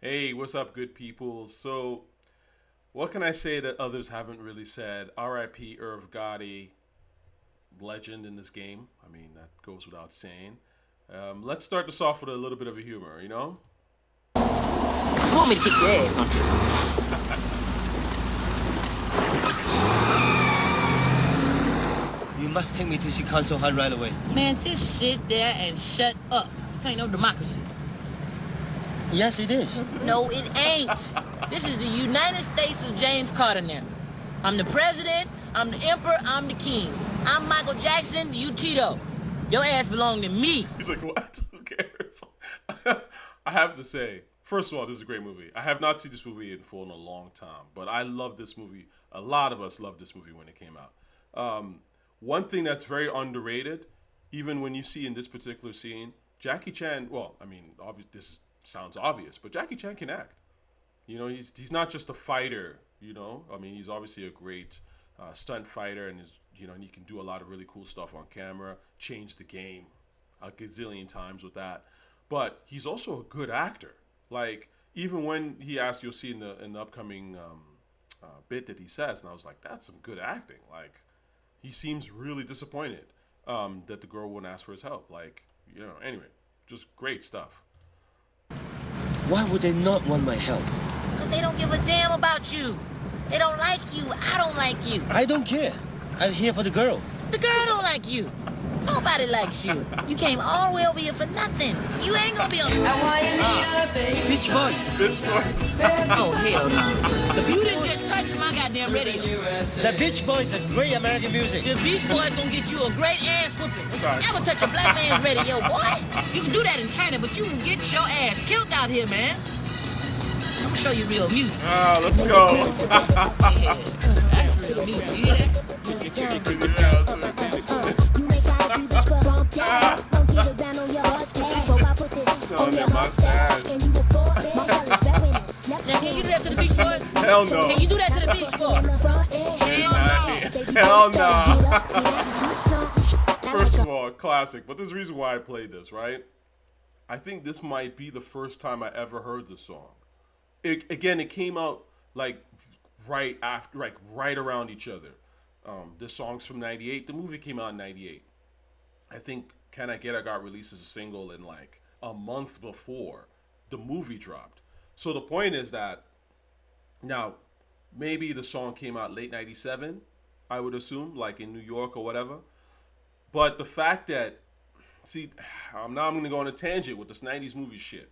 Hey, what's up, good people? So, what can I say that others haven't really said? RIP Irv Gotti, legend in this game. I mean, that goes without saying. Let's start this off with a little bit of a humor, you know? You want me to kick your ass, don't You must take me to see Council Hall right away. you? Man, just sit there and shut up. This ain't no democracy. Yes, it is. No, it ain't. This is the United States of James Carter now. I'm the president, I'm the emperor, I'm the king. I'm Michael Jackson, you Tito. Your ass belong to me. He's like, what? Who cares? I have to say, first of all, this is a great movie. I have not seen this movie in full in a long time, but I love this movie. A lot of us loved this movie when it came out. One thing that's very underrated, even when you see in this particular scene, Jackie Chan, well, I mean, this sounds obvious, but Jackie Chan can act. You know, he's not just a fighter, you know? I mean, he's obviously a great stunt fighter and and he can do a lot of really cool stuff on camera, change the game a gazillion times with that. But he's also a good actor. Like, even when he asked, you'll see in the upcoming bit that he says, and I was like, that's some good acting. Like, he seems really disappointed that the girl wouldn't ask for his help. Like, anyway, just great stuff. Why would they not want my help? Because they don't give a damn about you. They don't like you. I don't like you. I don't care. I'm here for the girl. The girl don't like you. Nobody likes you. You came all the way over here for nothing. You ain't gonna be on. Beach boy. Bitch voice. Oh, hell no. You didn't just touch my goddamn radio. The Beach Boys are great American music. The Beach Boys gonna get you a great ass whooping. Don't you Facts. ever touch a black man's radio, boy. You can do that in China, but you can get your ass killed out here, man. I'm gonna show you real music. Let's go. That's real music. You hear that? Now, can you do that to the Beach Boys? Hell no. Can you do that to the Beach Boys? Hell no. First of all, classic. But there's a reason why I played this, right? I think this might be the first time I ever heard this song. It came out like right after, like right around each other. This song's from '98. The movie came out in '98. I think "Can I Get It" got released as a single in like a month before the movie dropped. So the point is that now maybe the song came out late '97. I would assume, like in New York or whatever. But the fact that, see, I'm going to go on a tangent with this '90s movie shit.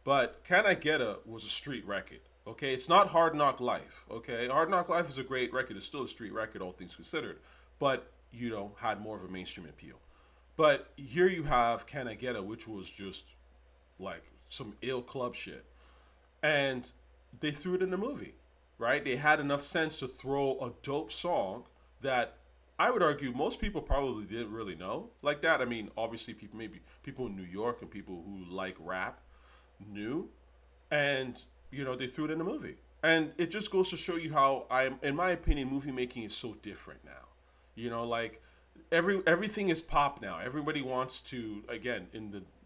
But "Can I Get It" was a street record. Okay, it's not Hard Knock Life. Okay, Hard Knock Life is a great record. It's still a street record, all things considered. But had more of a mainstream appeal. But here you have "Can I Get It," which was just like some ill club shit, and they threw it in the movie, right? They had enough sense to throw a dope song that I would argue most people probably didn't really know like that. I mean, obviously maybe people in New York and people who like rap knew, and they threw it in the movie. And it just goes to show you how in my opinion, movie making is so different now. Like everything is pop now. Everybody wants to, again,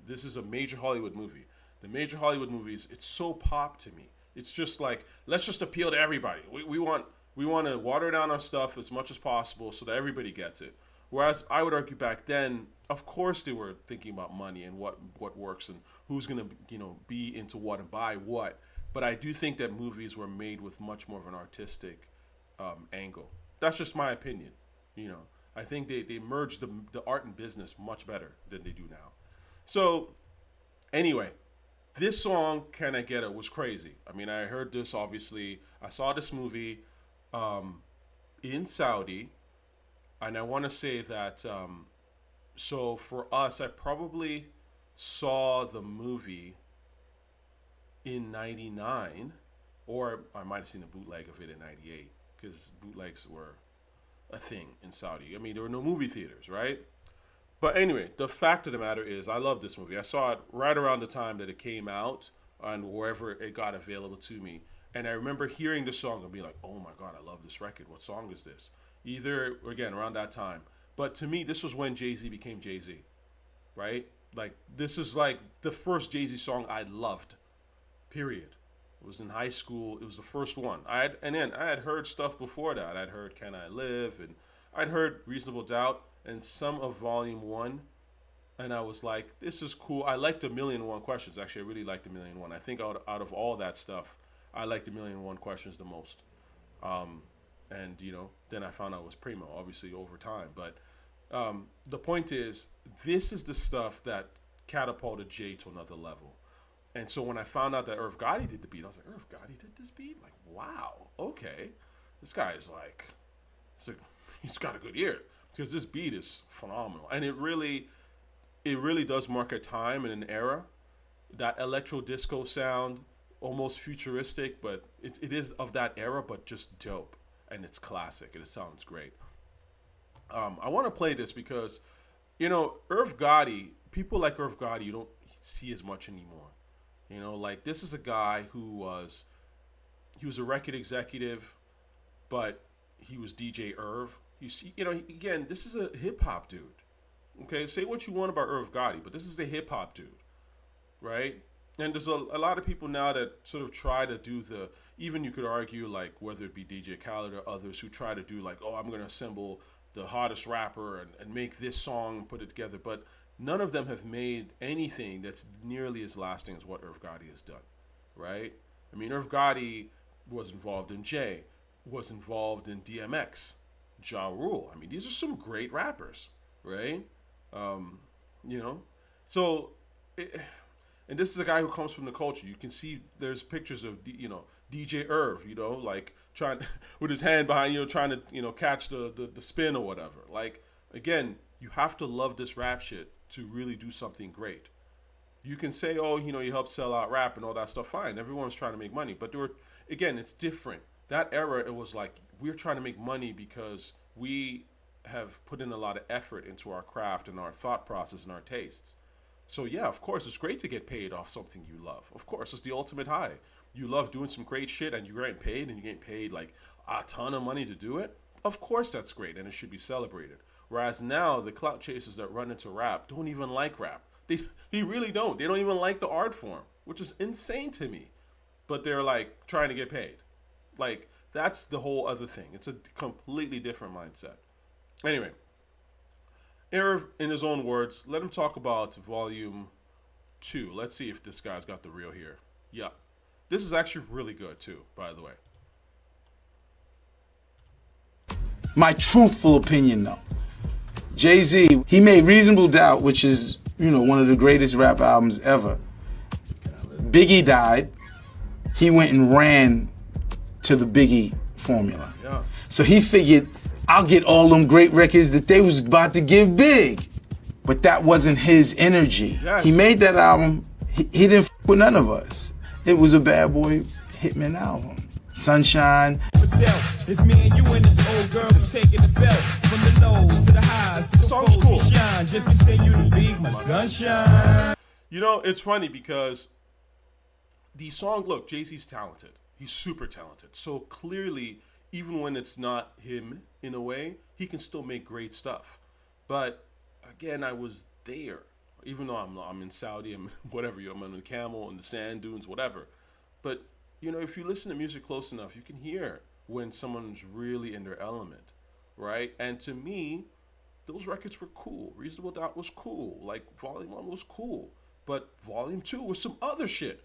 this is a major Hollywood movie. The major Hollywood movies, it's so pop to me. It's just like, let's just appeal to everybody. We want to water down our stuff as much as possible so that everybody gets it. Whereas I would argue back then, of course they were thinking about money and what works and who's going to be into what and buy what. But I do think that movies were made with much more of an artistic angle. That's just my opinion. I think they merged the art and business much better than they do now. So anyway, this song, "Can I Get It," was crazy. I mean, I heard this, obviously. I saw this movie in Saudi. And I want to say that, so for us, I probably saw the movie in '99, or I might have seen a bootleg of it in '98, because bootlegs were a thing in Saudi. I mean, there were no movie theaters, right? But anyway, the fact of the matter is, I love this movie. I saw it right around the time that it came out, and wherever it got available to me. And I remember hearing the song and being like, oh my God, I love this record. What song is this? Either, again, around that time. But to me, this was when Jay-Z became Jay-Z, right? Like, this is like the first Jay-Z song I loved, period. It was in high school. It was the first one. I had heard stuff before that. I'd heard Can I Live, and I'd heard Reasonable Doubt and some of Volume 1. And I was like, this is cool. I liked A Million and One Questions. Actually, I really liked A Million and One. I think out of all that stuff, I liked A Million and One Questions the most. And, then I found out it was Primo, obviously, over time. But the point is, this is the stuff that catapulted Jay to another level. And so when I found out that Irv Gotti did the beat, I was like, Irv Gotti did this beat? Like, wow, okay. This guy is like, he's got a good ear. Because this beat is phenomenal. And it really does mark a time and an era. That electro disco sound, almost futuristic, but it is of that era, but just dope. And it's classic, and it sounds great. I want to play this because, Irv Gotti, people like Irv Gotti, you don't see as much anymore. Like this is a guy he was a record executive, but he was DJ Irv. You see, again, this is a hip hop dude. Okay, say what you want about Irv Gotti, but this is a hip hop dude, right? And there's a lot of people now that sort of try to do even you could argue like whether it be DJ Khaled or others who try to do like, oh, I'm going to assemble the hottest rapper and make this song and put it together. But none of them have made anything that's nearly as lasting as what Irv Gotti has done, right? I mean, Irv Gotti was involved in Jay, was involved in DMX, Ja Rule. I mean, these are some great rappers, right? So, and this is a guy who comes from the culture. You can see there's pictures of, DJ Irv, like trying with his hand behind, trying to, catch the spin or whatever. Like, again, you have to love this rap shit to really do something great. You can say, oh, you helped sell out rap and all that stuff. Fine. Everyone's trying to make money. But again, it's different. That era, it was like, we're trying to make money because we have put in a lot of effort into our craft and our thought process and our tastes. So yeah, of course, it's great to get paid off something you love. Of course, it's the ultimate high. You love doing some great shit and you're getting paid and you're getting paid like a ton of money to do it. Of course, that's great and it should be celebrated. Whereas now, the clout chasers that run into rap don't even like rap. They really don't. They don't even like the art form, which is insane to me. But they're like trying to get paid. Like, that's the whole other thing. It's a completely different mindset. Anyway, Irv, in his own words, let him talk about Volume 2. Let's see if this guy's got the real here. Yeah. This is actually really good, too, by the way. My truthful opinion, though. Jay-Z, he made Reasonable Doubt, which is, one of the greatest rap albums ever. Biggie died. He went and ran to the Biggie formula. Yeah. So he figured, I'll get all them great records that they was about to give Big. But that wasn't his energy. Yes. He made that album, he didn't f with none of us. It was a Bad Boy Hitman album. Sunshine. It's me and you and this old girl, we taking the belt from the lows to the highs. The song's cool. Shine, just continue to be my sunshine. It's funny because the song, look, Jay-Z's talented. He's super talented. So clearly, even when it's not him in a way, he can still make great stuff. But again, I was there. Even though I'm in Saudi, I'm whatever, I'm on the camel, in the sand dunes, whatever. But, if you listen to music close enough, you can hear when someone's really in their element, right? And to me, those records were cool. Reasonable Doubt was cool. Like, Volume 1 was cool. But Volume 2 was some other shit.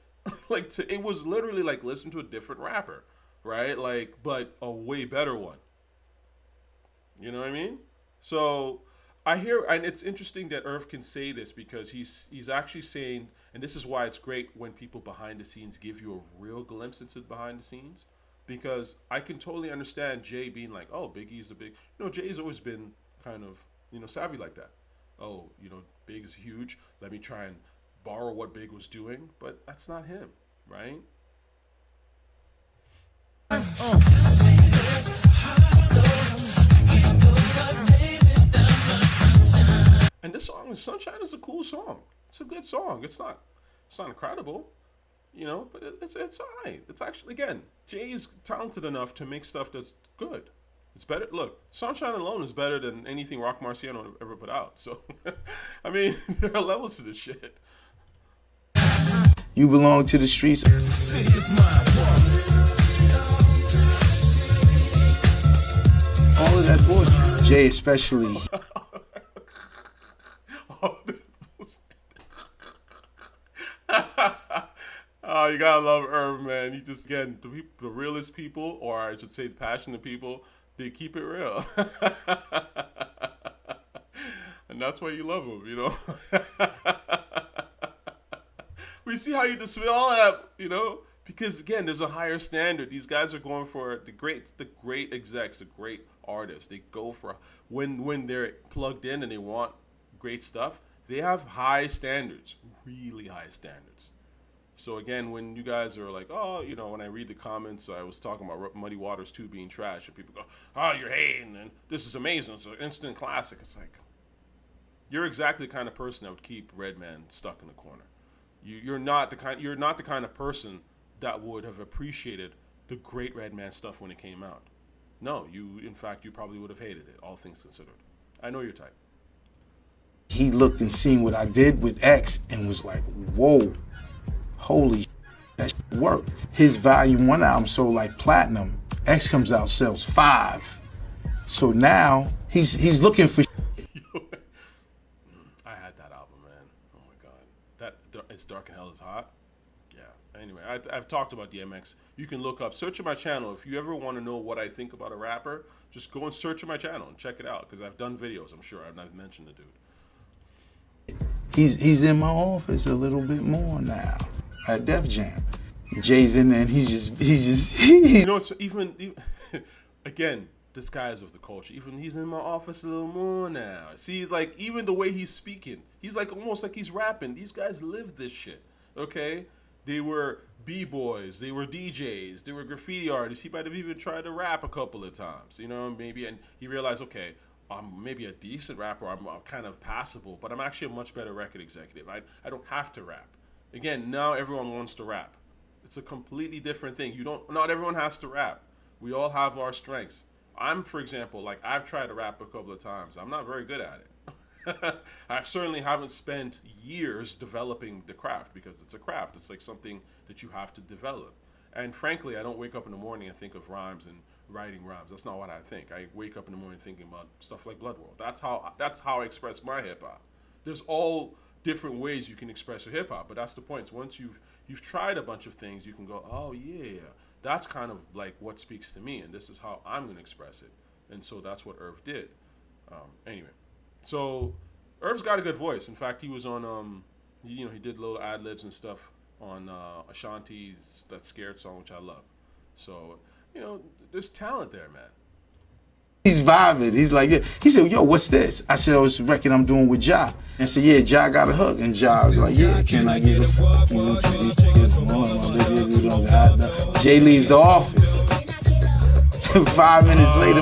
It was literally like listen to a different rapper, right? Like, but a way better one. You know what I mean? So I hear, and it's interesting that Irv can say this because he's actually saying, and this is why it's great when people behind the scenes give you a real glimpse into behind the scenes, because I can totally understand Jay being like, oh, Biggie's the big, Jay's always been kind of, savvy like that. Oh, Big is huge. Let me try and borrow what Big was doing, but that's not him, right? And this song, Sunshine, is a cool song. It's a good song. It's not incredible, but it's all right. It's actually, again, Jay is talented enough to make stuff that's good. It's better. Look, Sunshine alone is better than anything Rock Marciano ever put out. So, I mean, there are levels to this shit. You belong to the streets. City is mine. All of that bullshit. Jay especially. Oh, you gotta love Irv, man. He just, again, the realest people, or I should say the passionate people, they keep it real. And that's why you love him, you know? We see how you display all that, you know? Because, again, there's a higher standard. These guys are going for the great execs, the great artists. They go for, when they're plugged in and they want great stuff, they have high standards, really high standards. So again, when you guys are like, oh, you know, when I read the comments, I was talking about Muddy Waters 2 being trash, and people go, oh, you're hating, and this is amazing, it's an instant classic. It's like, you're exactly the kind of person that would keep Redman stuck in the corner. You're not the kind of person that would have appreciated the great Redman stuff when it came out. No, in fact, you probably would have hated it, all things considered. I know your type. He looked and seen what I did with X and was like, whoa. Holy that worked. His Volume 1 album sold like platinum. X comes out, sells 5. So now he's looking for. I had that album, man. Oh my god, that It's Dark and Hell is Hot. Yeah. Anyway, I've talked about DMX. You can look up, search in my channel. If you ever want to know what I think about a rapper, just go and search in my channel and check it out, because I've done videos. I'm sure I've mentioned the dude. He's in my office a little bit more now. At Def Jam, Jay's in there, and he's just. You know, it's even again, this guy is of the culture. Even he's in my office a little more now. See, like, even the way he's speaking, he's like almost like he's rapping. These guys live this shit. Okay, they were b-boys, they were DJs, they were graffiti artists. He might have even tried to rap a couple of times. You know, maybe, and he realized, okay, I'm maybe a decent rapper. I'm kind of passable, but I'm actually a much better record executive. I don't have to rap. Again, now everyone wants to rap. It's a completely different thing. Not everyone has to rap. We all have our strengths. For example, like, I've tried to rap a couple of times. I'm not very good at it. I certainly haven't spent years developing the craft, because it's a craft. It's like something that you have to develop. And frankly, I don't wake up in the morning and think of rhymes and writing rhymes. That's not what I think. I wake up in the morning thinking about stuff like Blood World. That's how I express my hip hop. There's all different ways you can express your hip hop, but that's the point. Once you've tried a bunch of things, you can go, oh yeah, that's kind of like what speaks to me, and this is how I'm gonna express it. And so that's what Irv did. Anyway, so Irv's got a good voice. In fact, he was on he did little ad libs and stuff on Ashanti's That Scared song, which I love. So, you know, there's talent there, man. He's vibing. He's like, yeah. He said, yo, what's this? I said, oh, it's a record I'm doing with Ja. And I said, yeah, Ja got a hook. And Ja was like, yeah, can I get a fuck? You know, Jay leaves the office. 5 minutes later.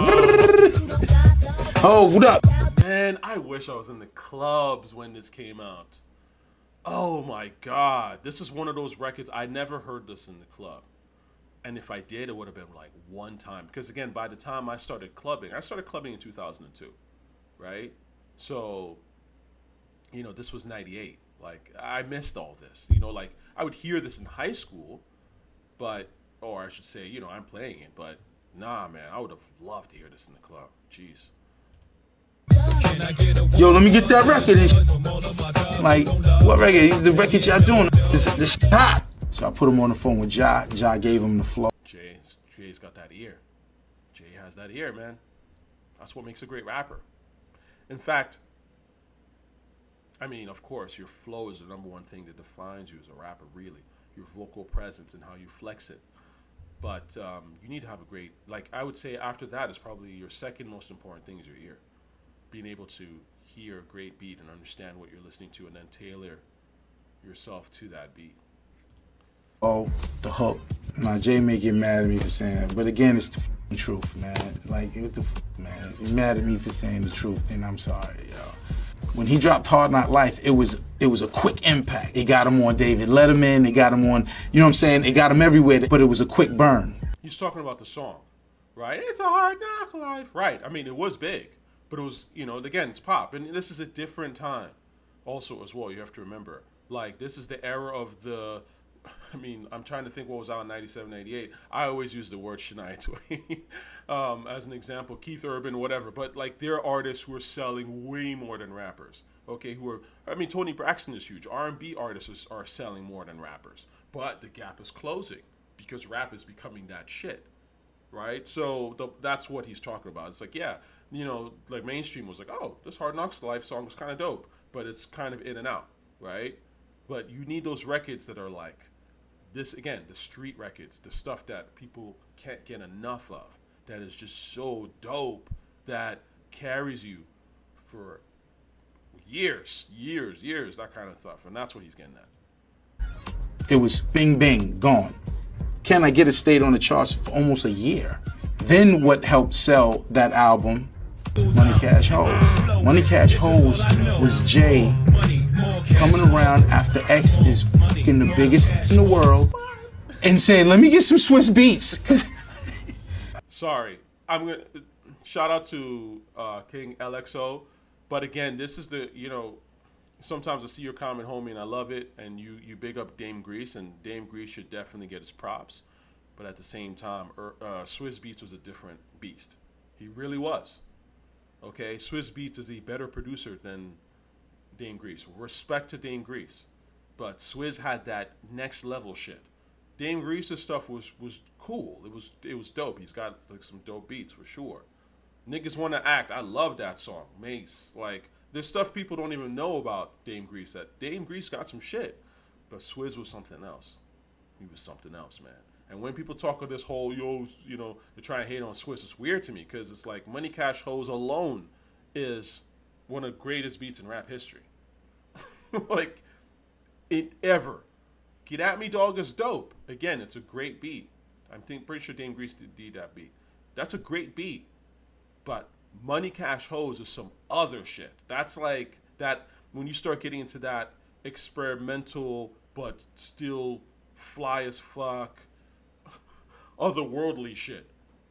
Oh, what up? Man, I wish I was in the clubs when this came out. Oh my God. This is one of those records, I never heard this in the club. And if I did, it would have been like one time. Because again, by the time I started clubbing in 2002, right? So, you know, this was 98. Like, I missed all this. You know, like, I would hear this in high school, or I should say, you know, I'm playing it. But nah, man, I would have loved to hear this in the club. Jeez. Yo, let me get that record. Like, what record? This is the record y'all doing. This shit hot. So I put him on the phone with Ja. Ja gave him the flow. Jay's got that ear. Jay has that ear, man. That's what makes a great rapper. In fact, I mean, of course, your flow is the number one thing that defines you as a rapper, really. Your vocal presence and how you flex it. But you need to have a great, like, I would say after that is probably your second most important thing is your ear. Being able to hear a great beat and understand what you're listening to and then tailor yourself to that beat. Oh, the hook. Now, Jay may get mad at me for saying that, but again, it's the f***ing truth, man. Like, what the f***, man? You're mad at me for saying the truth, then I'm sorry, yo. When he dropped Hard Knock Life, it was a quick impact. It got him on David Letterman, it got him on, you know what I'm saying? It got him everywhere, but it was a quick burn. He's talking about the song, right? It's a hard knock life. Right, I mean, it was big, but it was, you know, again, it's pop, and this is a different time also as well, you have to remember. Like, this is the era of the I mean, I'm trying to think what was out in 97, 98. I always use the word Shania Twain as an example. Keith Urban, whatever. But like, there are artists who are selling way more than rappers. Okay, I mean, Tony Braxton is huge. R&B artists are selling more than rappers. But the gap is closing because rap is becoming that shit. Right? So that's what he's talking about. It's like, yeah, like mainstream was like, oh, this Hard Knocks Life song was kind of dope, but it's kind of in and out, right? But you need those records that are like this, again, the street records, the stuff that people can't get enough of, that is just so dope, that carries you for years, that kind of stuff. And that's what he's getting at. It was bing, bing, gone. Can I Get It stayed on the charts for almost a year. Then what helped sell that album? Money Cash Hoes. Money Cash Hoes was Jay coming around after X is fucking the biggest in the world and saying, let me get some Swiss beats. Sorry, I'm gonna shout out to King LXO, but again, this is the sometimes I see your comment, homie, and I love it, and you big up Dame Grease, and Dame Grease should definitely get his props, but at the same time, Swiss Beats was a different beast. He really was. Okay, Swiss Beats is a better producer than Dame Grease. Respect to Dame Grease, but Swizz had that next level shit. Dame Grease's stuff was cool. It was dope. He's got like some dope beats for sure. Niggas Wanna Act. I love that song. Mace. Like, there's stuff people don't even know about Dame Grease. That Dame Grease got some shit, but Swizz was something else. He was something else, man. And when people talk of this whole, they're trying to hate on Swizz, it's weird to me because it's like Money Cash Hoes alone is one of the greatest beats in rap history. Like, it ever. Get At Me Dog is dope. Again, it's a great beat. I'm pretty sure Dame Grease did that beat. That's a great beat. But Money Cash Hoes is some other shit. That's like that when you start getting into that experimental but still fly as fuck otherworldly shit.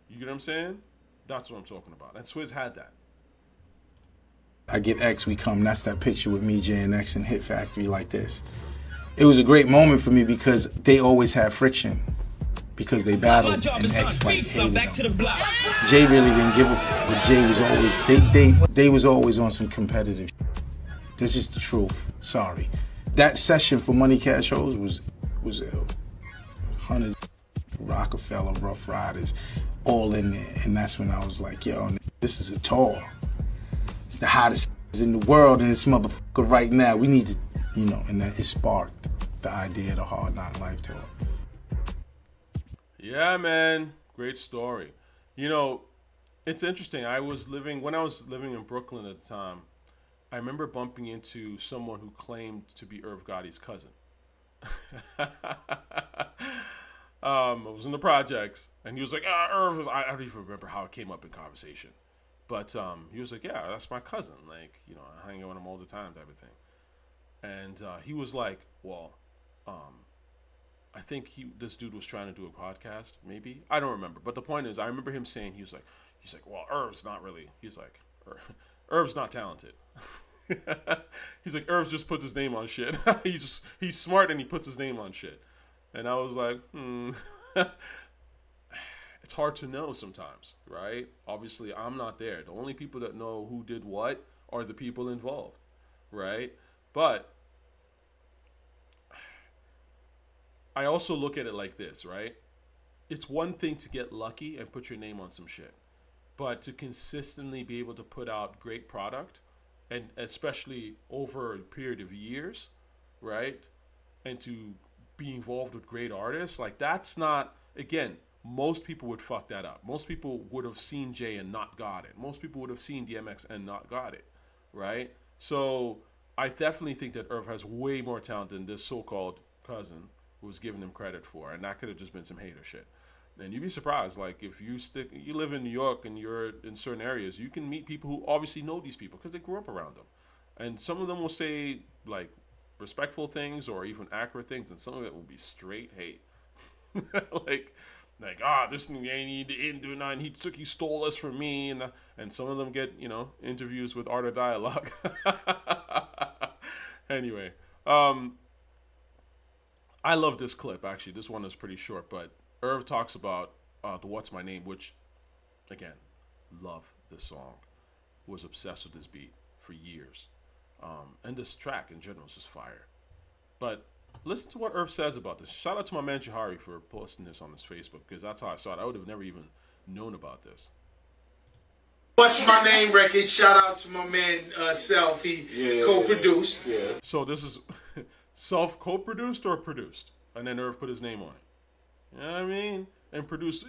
You get what I'm saying? That's what I'm talking about. And Swizz had that. I Get X, We Come. That's that picture with me, Jay, and X in Hit Factory like this. It was a great moment for me because they always had friction. Because they battled and X like hated them. Jay really didn't give a fuck, but Jay was always they was always on some competitive shit. That's just the truth. Sorry. That session for Money Cash Hoes was ill. Hunters, Rockefeller, Rough Riders, all in there. And that's when I was like, yo, this is a tour. It's the hottest in the world in this motherfucker right now. We need to, and that it sparked the idea of the Hard Knock Life tour. Yeah, man. Great story. It's interesting. When I was living in Brooklyn at the time, I remember bumping into someone who claimed to be Irv Gotti's cousin. I was in the projects, and he was like, Irv was, I don't even remember how it came up in conversation. But he was like, yeah, that's my cousin. Like, I hang out with him all the time, type of thing. And he was like, well, I think this dude was trying to do a podcast, maybe. I don't remember. But the point is, I remember him saying, he's like, well, Irv's not really, Irv's not talented. He's like, Irv just puts his name on shit. He's smart and he puts his name on shit. And I was like, It's hard to know sometimes, right? Obviously, I'm not there. The only people that know who did what are the people involved, right? But I also look at it like this, right? It's one thing to get lucky and put your name on some shit, but to consistently be able to put out great product, and especially over a period of years, right? And to be involved with great artists, like that's not, again, most people would fuck that up. Most people would have seen Jay and not got it. Most people would have seen DMX and not got it, right? So I definitely think that Irv has way more talent than this so-called cousin was giving him credit for, and that could have just been some hater shit. And you'd be surprised, like if you live in New York and you're in certain areas, you can meet people who obviously know these people because they grew up around them, and some of them will say like respectful things or even accurate things, and some of it will be straight hate, like this nigga ain't didn't do nothing. He stole us from me, and some of them get interviews with Art of Dialogue. Anyway, I love this clip, actually. This one is pretty short, but Irv talks about the What's My Name, which, again, love this song. Was obsessed with this beat for years. And this track in general is just fire. But listen to what Irv says about this. Shout out to my man Jahari for posting this on his Facebook, because that's how I saw it. I would have never even known about this. What's My Name record? Shout out to my man Self. He co-produced. Yeah. So this is Self co-produced or produced? And then Irv put his name on it. You know what I mean? And produced,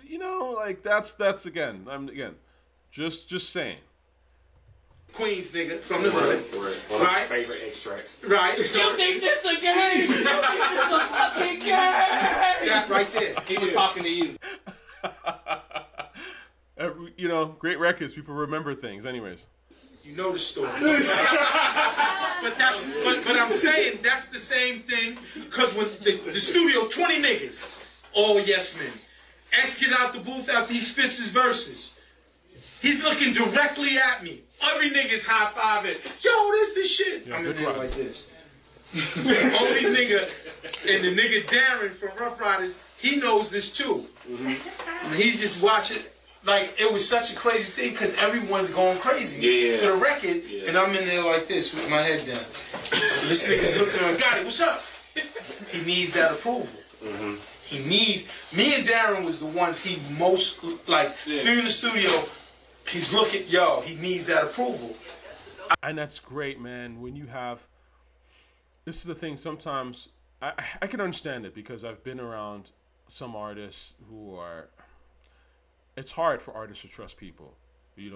like that's again, just saying. Queens nigga from the hood. Right. Favorite extracts. Right. You think this a game? You think this a fucking game? That right there. He was talking to you. Great records. People remember things. Anyways. You know the story. but I'm saying that's the same thing, because when the studio, 20 niggas, all yes men. X get out the booth after he spits his verses. He's looking directly at me. Every nigga's high-fiving. Yo, this the shit. I'm in there like this. Only nigga, and the nigga Darren from Rough Riders, he knows this too. And he's just watching. Like, it was such a crazy thing because everyone's going crazy for the record, and I'm in there like this with my head down. This nigga's looking at me, got it, what's up? He needs that approval. He needs, me and Darren was the ones he most, like, through the studio, he's looking, he needs that approval. And that's great, man. When you have, this is the thing, sometimes, I can understand it because I've been around some artists who are, it's hard for artists to trust people. They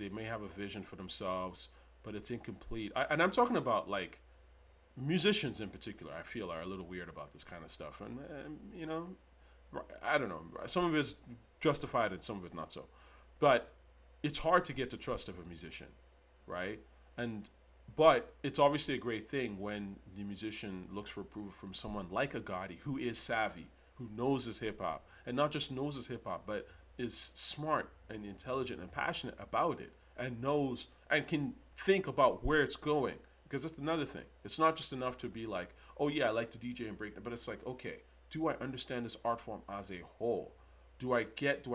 may have a vision for themselves, but it's incomplete. And I'm talking about like musicians in particular. I feel are a little weird about this kind of stuff, and I don't know. Some of it's justified and some of it not so. But it's hard to get the trust of a musician, right? But it's obviously a great thing when the musician looks for approval from someone like a Gotti who is savvy, who knows his hip hop, and not just knows his hip hop, but is smart and intelligent and passionate about it, and knows and can think about where it's going. Because that's another thing. It's not just enough to be like, oh yeah, I like to DJ and break it, but it's like, okay, do I understand this art form as a whole? Do I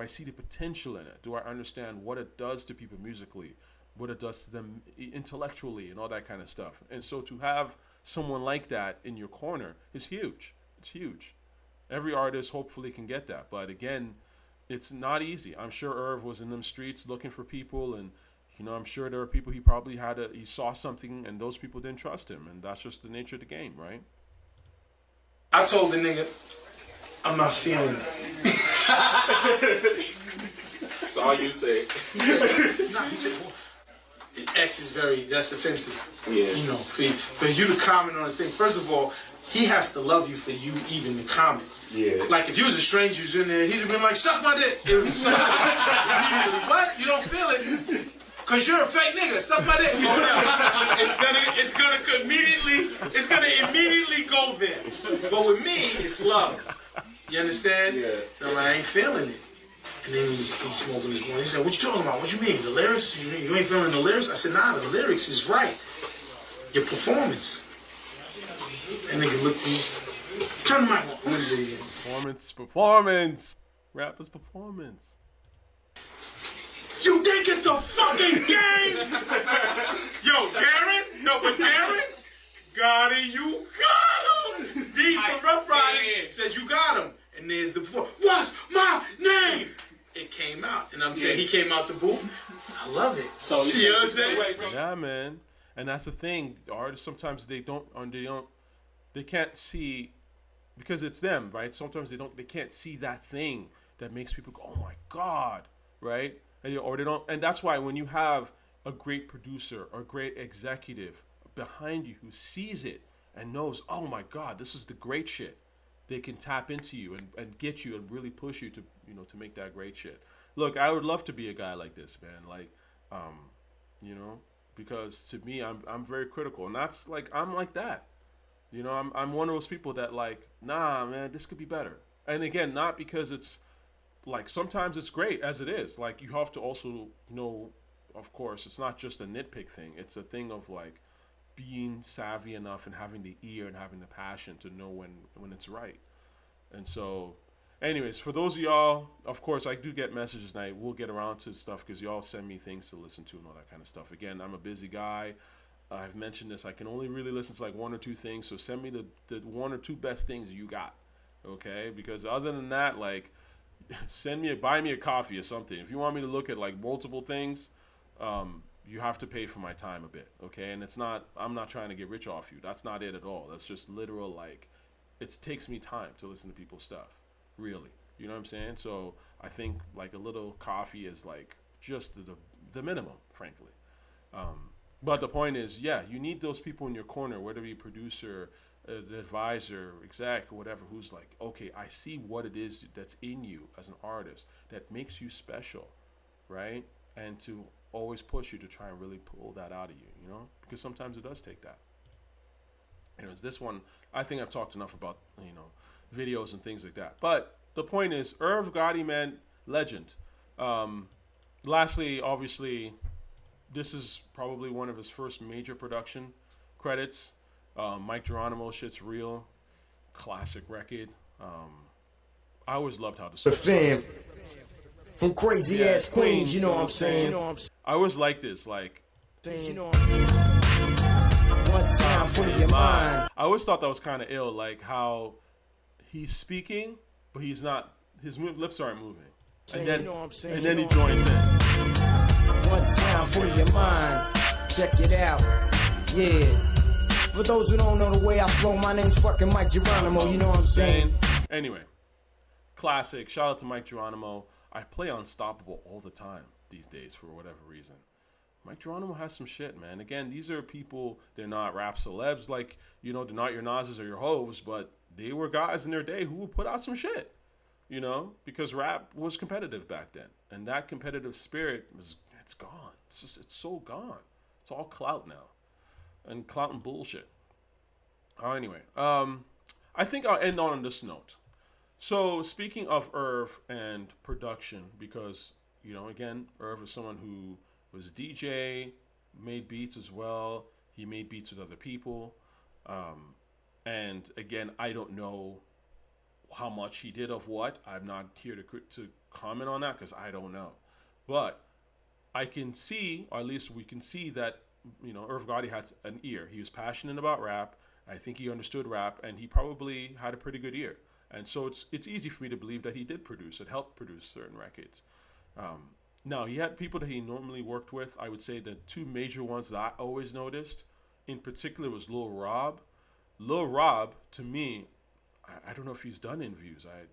see the potential in it? Do I understand what it does to people musically, what it does to them intellectually, and all that kind of stuff? And so to have someone like that in your corner is huge. It's huge. Every artist hopefully can get that. But again, it's not easy. I'm sure Irv was in them streets looking for people, and I'm sure there are people he saw something and those people didn't trust him, and that's just the nature of the game, right? I told the nigga, I'm not feeling it. That's all you say. He said, well, X is that's offensive. Yeah. For you to comment on this thing, first of all, he has to love you for you even to comment. Yeah. Like, if you was a stranger who's in there, he'd have been like, suck my dick. It was like, immediately, what? You don't feel it? Because you're a fake nigga. Suck my dick. It's gonna immediately go there. But with me, it's love. You understand? Yeah. I ain't feeling it. And then he's smoking his one. He said, what you talking about? What you mean? The lyrics? You ain't feeling the lyrics? I said, nah, the lyrics is right. Your performance. And nigga looked at me. Turn the mic on. Performance. Rapper's performance. You think it's a fucking game? Yo, Darren? No, but Darren? Got it, you got him! D from Rough Riders said you got him. And there's the performance. What's my name? It came out. And I'm saying he came out the booth. I love it. So you know what I'm saying? Yeah, man. And that's the thing. The artists sometimes they can't see, because it's them, right? Sometimes they can't see that thing that makes people go, oh my God, right? Or they don't, and that's why when you have a great producer or great executive behind you who sees it and knows, oh my God, this is the great shit, they can tap into you and get you and really push you to make that great shit. Look, I would love to be a guy like this, man. Like, because to me, I'm very critical, and that's like, I'm like that. I'm one of those people that like, nah, man, this could be better. And again, not because it's like, sometimes it's great as it is. Like, you have to also know, of course, it's not just a nitpick thing. It's a thing of like, being savvy enough and having the ear and having the passion to know when it's right. And so, anyways, for those of y'all, of course, I do get messages, and I will get around to stuff because y'all send me things to listen to and all that kind of stuff. Again, I'm a busy guy. I've mentioned this. I can only really listen to like one or two things. So send me the one or two best things you got, okay? Because other than that, like, buy me a coffee or something. If you want me to look at like multiple things, you have to pay for my time a bit, okay? And I'm not trying to get rich off you. That's not it at all. That's just literal, like, it takes me time to listen to people's stuff, really. You know what I'm saying? So I think like a little coffee is like just the minimum, frankly. But the point is, yeah, you need those people in your corner, whether it be producer, the advisor, exec, or whatever, who's like, okay, I see what it is that's in you as an artist that makes you special, right? And to always push you to try and really pull that out of you, you know? Because sometimes it does take that. Anyways, this one, I think I've talked enough about, you know, videos and things like that. But the point is, Irv Gotti, man, legend. Lastly, obviously, this is probably one of his first major production credits. Mike Geronimo, Shit's Real, classic record. I always loved how the fam from crazy ass Queens, you know what I'm saying? I always liked this, like, You know one time for your mind. I always thought that was kind of ill, like how he's speaking, but he's not. His lips aren't moving, and then and then he joins in. One time for your mind. Check it out. Yeah. For those who don't know the way I flow, my name's fucking Mike Geronimo, you know what I'm saying? Anyway, classic. Shout out to Mike Geronimo. I play Unstoppable all the time these days for whatever reason. Mike Geronimo has some shit, man. Again, these are people, they're not rap celebs like, you know, they're not your Nas's or your Hoves, but they were guys in their day who would put out some shit, you know, because rap was competitive back then. And that competitive spirit it's gone. It's so gone. It's all clout now. And clout and bullshit. Anyway, I think I'll end on this note. So speaking of Irv and production, because, you know, again, Irv is someone who was DJ, made beats as well. He made beats with other people. And again, I don't know how much he did of what. I'm not here to comment on that because I don't know. But I can see, or at least we can see that, you know, Irv Gotti had an ear. He was passionate about rap. I think he understood rap, and he probably had a pretty good ear. And so it's easy for me to believe that he did produce and helped produce certain records. Now, he had people that he normally worked with. I would say the two major ones that I always noticed, in particular, was Lil Rob. Lil Rob, to me, I don't know if he's done interviews. I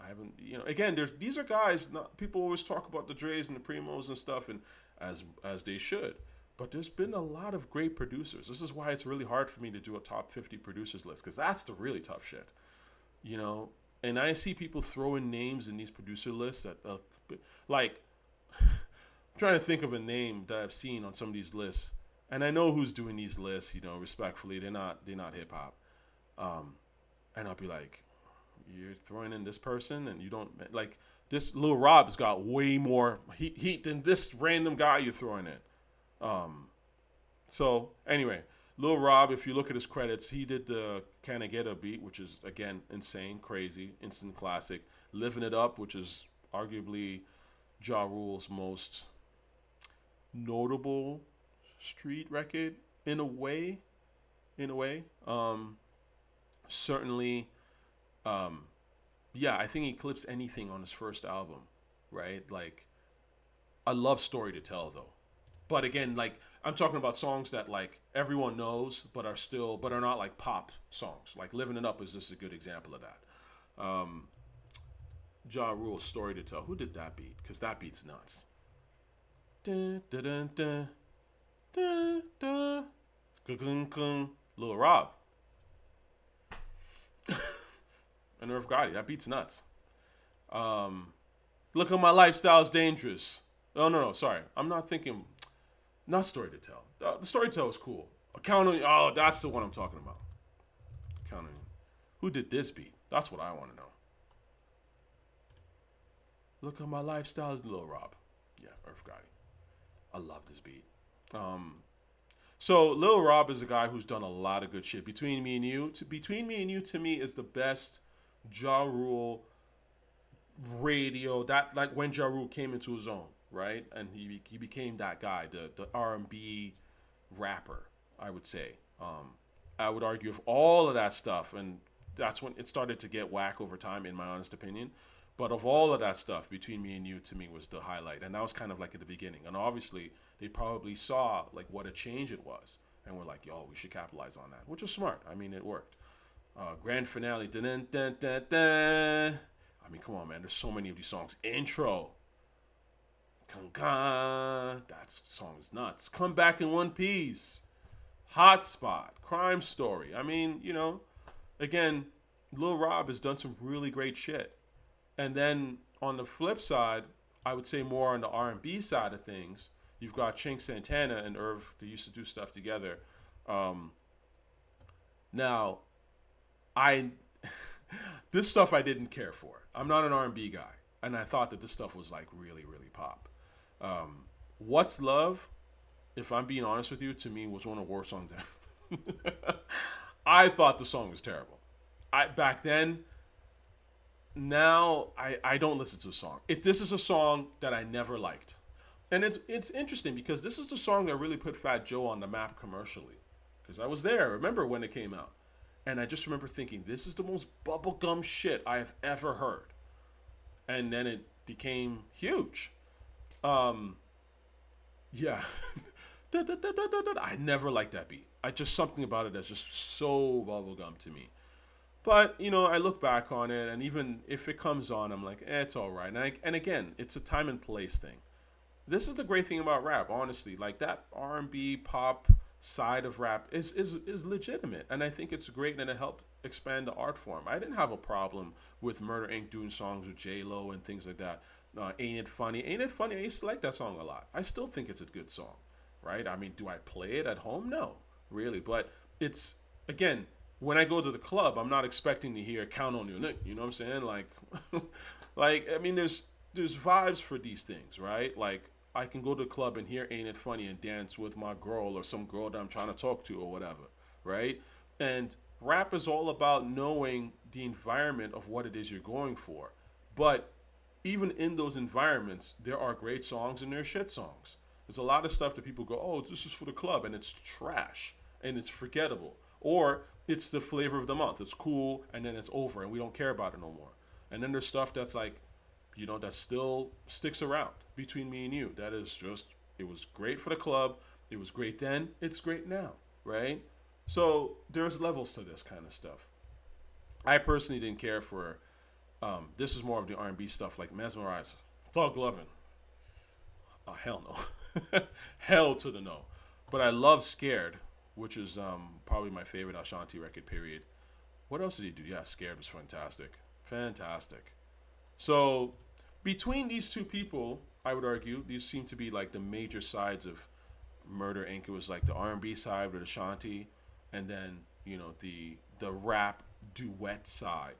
haven't, you know, again, these are guys, people always talk about the Dre's and the Primos and stuff, and as they should. But there's been a lot of great producers. This is why it's really hard for me to do a top 50 producers list, because that's the really tough shit, you know? And I see people throwing names in these producer lists that, like, I'm trying to think of a name that I've seen on some of these lists. And I know who's doing these lists, you know, respectfully. They're not hip hop. And I'll be like, you're throwing in this person and you don't, like, this Lil Rob has got way more heat than this random guy you're throwing in. So anyway, Lil Rob, if you look at his credits, he did the Can I Get a Beat, which is, again, insane, crazy, instant classic. Living It Up, which is arguably Ja Rule's most notable street record in a way. Certainly, I think he clips anything on his first album, right? Like, I love Story to Tell, though. But again, like, I'm talking about songs that, like, everyone knows, but are not like pop songs. Like Living It Up is just a good example of that. Ja Rule's Story to Tell. Who did that beat? Because that beat's nuts. Dun, dun, dun, dun, dun, dun. Lil Rob. And Irv Gotti. That beat's nuts. Look at My Lifestyle's Dangerous. Oh, no, sorry. I'm not thinking... Not Story to Tell. The Story to Tell is cool. Count on You. Oh, that's the one I'm talking about. Count on You. Who did this beat? That's what I want to know. Look at My Lifestyle is Lil Rob. Yeah, Irv Gotti. I love this beat. So Lil Rob is a guy who's done a lot of good shit. Between Me and You, to me is the best Ja Rule radio. That like when Ja Rule came into his own, right? And he became that guy, the R&B rapper, I would say. I would argue of all of that stuff, and that's when it started to get whack over time, in my honest opinion. But of all of that stuff, Between Me and You to me was the highlight, and that was kind of like at the beginning. And obviously, they probably saw like what a change it was, and were like, "Yo, we should capitalize on that," which is smart. I mean, it worked. Grand finale, dun dun dun dun dun. I mean, come on, man. There's so many of these songs. Intro, that song is nuts. Come Back in One Piece, Hotspot, Crime Story. I mean, again, Lil Rob has done some really great shit. And then on the flip side, I would say more on the R&B side of things, you've got Chink, Santana, and Irv. They used to do stuff together. Now, this stuff I didn't care for. I'm not an R&B guy, and I thought that this stuff was like really, really pop. What's Love, if I'm being honest with you, to me was one of the worst songs ever. I thought the song was terrible. Back then. Now I don't listen to the song. This is a song that I never liked, and it's interesting because this is the song that really put Fat Joe on the map commercially, because I was there. Remember when it came out, and I just remember thinking this is the most bubblegum shit I have ever heard, and then it became huge. Yeah. I never liked that beat. Something about it that's just so bubblegum to me. But, I look back on it, and even if it comes on, I'm like, it's all right. And again, it's a time and place thing. This is the great thing about rap, honestly. Like, that R&B pop side of rap is legitimate. And I think it's great, and it helped expand the art form. I didn't have a problem with Murder Inc. doing songs with J-Lo and things like that. Ain't It Funny? Ain't It Funny? I used to like that song a lot. I still think it's a good song, right? I mean, do I play it at home? No, really. But it's, again, when I go to the club, I'm not expecting to hear Count on Your Neck. You know what I'm saying? Like, I mean, there's vibes for these things, right? Like, I can go to the club and hear Ain't It Funny and dance with my girl or some girl that I'm trying to talk to or whatever, right? And rap is all about knowing the environment of what it is you're going for. But even in those environments, there are great songs and there are shit songs. There's a lot of stuff that people go, oh, this is for the club, and it's trash and it's forgettable. Or it's the flavor of the month. It's cool, and then it's over, and we don't care about it no more. And then there's stuff that's like, that still sticks around. Between Me and You, that is just, it was great for the club. It was great then. It's great now, right? So there's levels to this kind of stuff. I personally didn't care for, this is more of the R&B stuff, like Mesmerize, Thug Lovin'. Oh, hell no. Hell to the no. But I love Scared, which is probably my favorite Ashanti record, period. What else did he do? Yeah, Scared was fantastic. Fantastic. So, between these two people, I would argue, these seem to be like the major sides of Murder Inc. It was like the R&B side with Ashanti, and then, the rap duet side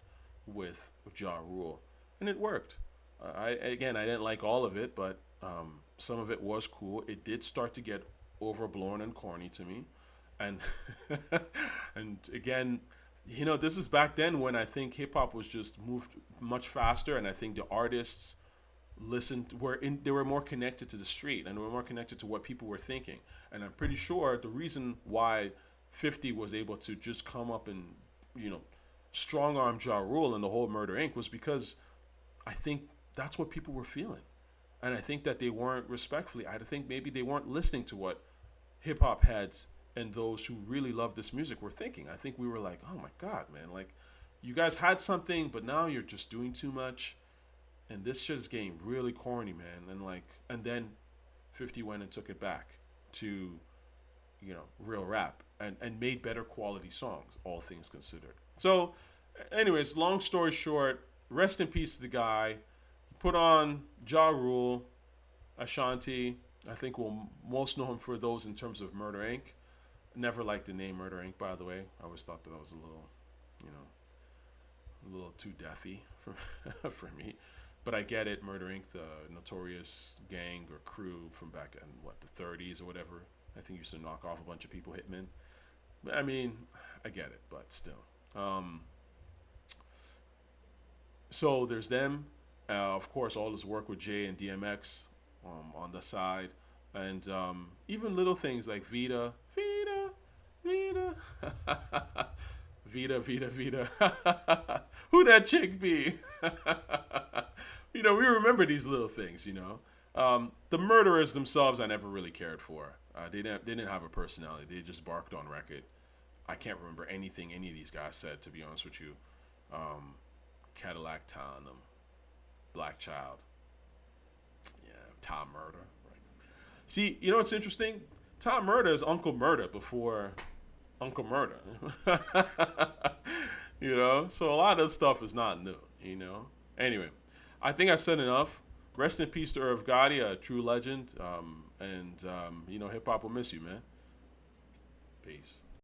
with Ja Rule. And it worked. I didn't like all of it, but some of it was cool. It did start to get overblown and corny to me. And and again, this is back then when I think hip hop was just moved much faster, and I think the artists they were more connected to the street, and they were more connected to what people were thinking. And I'm pretty sure the reason why 50 was able to just come up and strong arm Ja Rule and the whole Murder Inc. was because I think that's what people were feeling, and I think that they weren't I think maybe they weren't listening to what hip hop heads and those who really love this music were thinking. I think we were like, oh my God, man, like, you guys had something, but now you're just doing too much, and this shit's getting really corny, man. And then 50 went and took it back to, real rap and made better quality songs, all things considered. So, anyways, long story short, rest in peace to the guy. Put on Ja Rule, Ashanti. I think we'll most know him for those in terms of Murder Inc. Never liked the name Murder Inc., by the way. I always thought that was a little too deathy for me. But I get it, Murder Inc., the notorious gang or crew from back in, the 30s or whatever. I think he used to knock off a bunch of people, hitmen. I mean, I get it, but still. So there's them. Of course, all this work with Jay and DMX on the side. And even little things like Vita. Vita, Vita, Vita. Who that chick be? You know, we remember these little things, you know. The murderers themselves, I never really cared for. They didn't have a personality. They just barked on record. I can't remember anything any of these guys said, to be honest with you. Cadillac Town, Black Child. Yeah, Tom Murder. Right. See, you know what's interesting? Tom Murder is Uncle Murder before Uncle Murder. You know? So a lot of stuff is not new, you know? Anyway, I think I said enough. Rest in peace to Irv Gotti, a true legend. You know, hip-hop will miss you, man. Peace.